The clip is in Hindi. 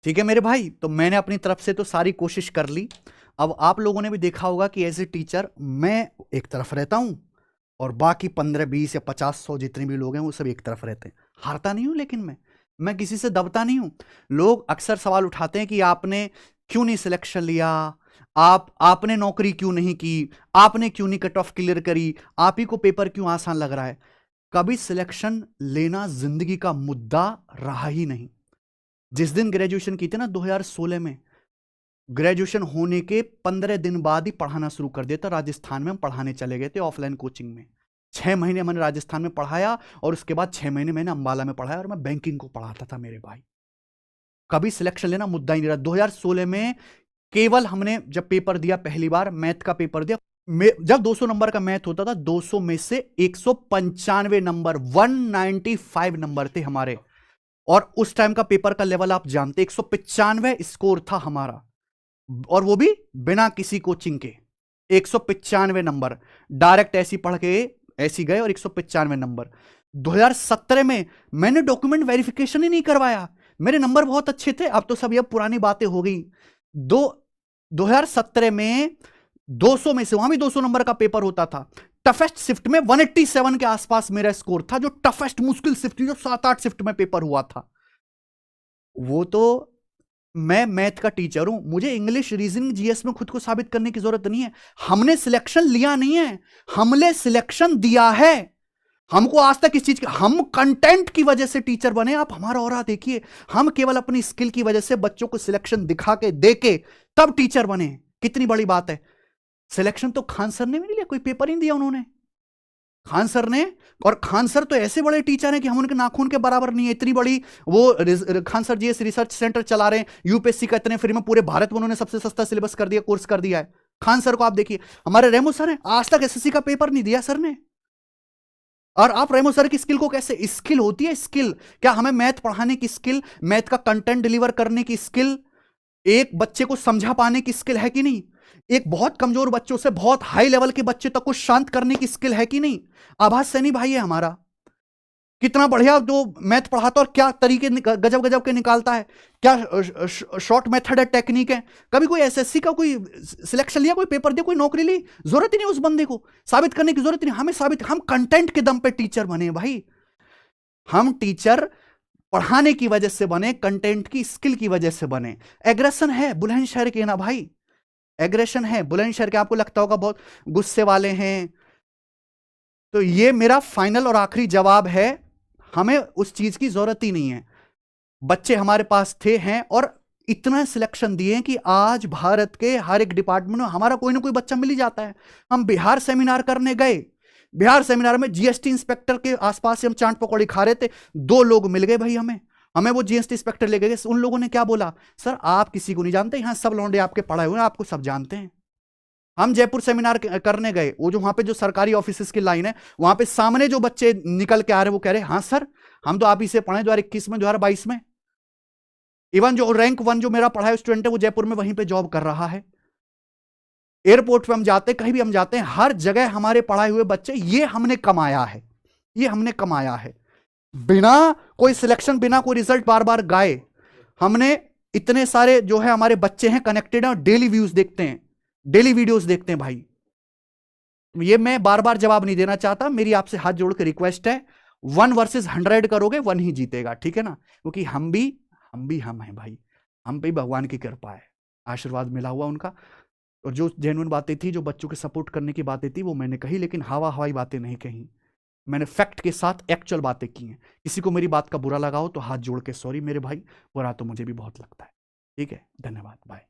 ठीक है मेरे भाई, तो मैंने अपनी तरफ से तो सारी कोशिश कर ली। अब आप लोगों ने भी देखा होगा कि एज ए टीचर मैं एक तरफ रहता हूं और बाकी 15 20 या 50 100 जितने भी लोग हैं वो सब एक तरफ रहते हैं। हारता नहीं हूं, लेकिन मैं किसी से दबता नहीं हूं। लोग अक्सर सवाल उठाते हैं कि आपने क्यों नहीं सिलेक्शन लिया, आपने नौकरी क्यों नहीं की, आपने क्यों नहीं कट ऑफ क्लियर करी, आप ही को पेपर क्यों आसान लग रहा है। कभी सिलेक्शन लेना जिंदगी का मुद्दा रहा ही नहीं। जिस दिन ग्रेजुएशन की थी ना 2016 में, ग्रेजुएशन होने के 15 दिन बाद ही पढ़ाना शुरू कर दिया था। राजस्थान में हम पढ़ाने चले गए थे ऑफलाइन कोचिंग में। 6 महीने मैंने राजस्थान में पढ़ाया और उसके बाद 6 महीने मैंने अंबाला में पढ़ाया और मैं बैंकिंग को पढ़ाता था मेरे भाई। कभी सिलेक्शन लेना मुद्दा ही नहीं रहा। 2016 में केवल हमने जब पेपर दिया, पहली बार मैथ का पेपर दिया, जब 200 नंबर का मैथ होता था, 200 में से 195 नंबर, 195 नंबर थे हमारे। और उस टाइम का पेपर का लेवल आप जानते, 195 स्कोर था हमारा, और वो भी बिना किसी कोचिंग के। 195 नंबर डायरेक्ट ऐसी पढ़ के ऐसी गए और 195 नंबर। 2017 में मैंने डॉक्यूमेंट वेरिफिकेशन ही नहीं करवाया, मेरे नंबर बहुत अच्छे थे। अब तो सब ये पुरानी बातें हो गई। 2017 में 200 में से, वहां भी 200 नंबर का पेपर होता था, टफेस्ट शिफ्ट में 187 के आसपास मेरा स्कोर था, जो टफेस्ट मुश्किल शिफ्ट, जो 7-8 शिफ्ट में पेपर हुआ था। वो तो मैं मैथ का टीचर हूं, मुझे इंग्लिश, रीजनिंग, जीएस में खुद को साबित करने की जरूरत नहीं है। हमने सिलेक्शन लिया नहीं है, हमने सिलेक्शन दिया है। हमको आज तक इस चीज की, हम कंटेंट की वजह से टीचर बने। आप हमारा ऑरा देखिए, हम केवल अपनी स्किल की वजह से बच्चों को सिलेक्शन दिखा के दे के तब टीचर बने। कितनी बड़ी बात है। सिलेक्शन तो खान सर ने भी नहीं लिया, कोई पेपर नहीं दिया उन्होंने, खान सर ने। और खान सर तो ऐसे बड़े टीचर हैं कि हम उनके नाखून के बराबर नहीं है। इतनी बड़ी वो Khan sir GS research centre चला रहे हैं, यूपीएससी का इतने फ्री में पूरे भारत में उन्होंने सबसे सस्ता सिलेबस कर दिया, कोर्स कर दिया है। खान सर को आप देखिए। हमारे रेमो सर हैं, आज तक एसएससी का पेपर नहीं दिया सर ने। और आप रेमो सर की स्किल को कैसे, स्किल होती है स्किल, क्या हमें मैथ पढ़ाने की स्किल, मैथ का कंटेंट डिलीवर करने की स्किल, एक बच्चे को समझा पाने की स्किल है कि नहीं, एक बहुत कमजोर बच्चों से बहुत हाई लेवल के बच्चे तक को शांत करने की स्किल है कि नहीं। आभास सैनी भाई है हमारा, कितना बढ़िया जो मैथ पढ़ाता और क्या तरीके गजब गजब के निकालता है, क्या शॉर्ट मेथड है, टेक्निक है। कभी कोई एसएससी का कोई सिलेक्शन लिया, कोई पेपर दिया, कोई नौकरी ली, जरूरत ही नहीं उस बंदे को साबित करने की, जरूरत ही नहीं। हमें साबित, हम कंटेंट के दम पे टीचर बने भाई। हम टीचर पढ़ाने की वजह से बने, कंटेंट की स्किल की वजह से बने। एग्रेशन है बुलंदशहर के ना भाई, एग्रेशन है बुलंदशहर के। आपको लगता होगा बहुत गुस्से वाले हैं, तो ये मेरा फाइनल और आखिरी जवाब है, हमें उस चीज की जरूरत ही नहीं है। बच्चे हमारे पास थे, हैं, और इतना सिलेक्शन दिए कि आज भारत के हर एक डिपार्टमेंट में हमारा कोई ना कोई बच्चा मिल ही जाता है। हम बिहार सेमिनार करने गए, बिहार सेमिनार में जीएसटी इंस्पेक्टर के आसपास से हम चाट पकौड़ी खा रहे थे, 2 लोग मिल गए भाई हमें। हमें वो जीएसटी इंस्पेक्टर ले गए, उन लोगों ने क्या बोला, सर आप किसी को नहीं जानते, यहां सब लौंडे आपके पढ़ाए हुए हैं, आपको सब जानते हैं। हम जयपुर सेमिनार करने गए, वो जो वहां पे जो सरकारी ऑफिस की लाइन है, वहां पे सामने जो बच्चे निकल के आ रहे, वो कह रहे हाँ सर हम तो आप ही से पढ़े 2021 में 2022 में। इवन जो रैंक 1 जो मेरा पढ़ा है स्टूडेंट है, वो जयपुर में वहीं पे जॉब कर रहा है। एयरपोर्ट पे हम जाते हैं, कहीं भी हम जाते हैं, हर जगह हमारे पढ़ाए हुए बच्चे। ये हमने कमाया है, ये हमने कमाया है, बिना कोई सिलेक्शन, बिना कोई रिजल्ट बार बार गाए। हमने इतने सारे जो है हमारे बच्चे हैं कनेक्टेड हैं, और डेली व्यूज देखते हैं, डेली वीडियोस देखते हैं भाई। ये मैं बार बार जवाब नहीं देना चाहता, मेरी आपसे हाथ जोड़ के रिक्वेस्ट है, 1 वर्सेस 100 करोगे, 1 ही जीतेगा, ठीक है ना। क्योंकि हम हैं भाई, हम पे भगवान की कृपा है, आशीर्वाद मिला हुआ उनका। और जो जेन्युइन बातें थी, जो बच्चों के सपोर्ट करने की बातें थी, वो मैंने कही, लेकिन हवाई बातें नहीं कही। मैंने फैक्ट के साथ एक्चुअल बातें की हैं। किसी को मेरी बात का बुरा लगा हो तो हाथ जोड़ के सॉरी मेरे भाई, बुरा तो मुझे भी बहुत लगता है। ठीक है, धन्यवाद, बाय।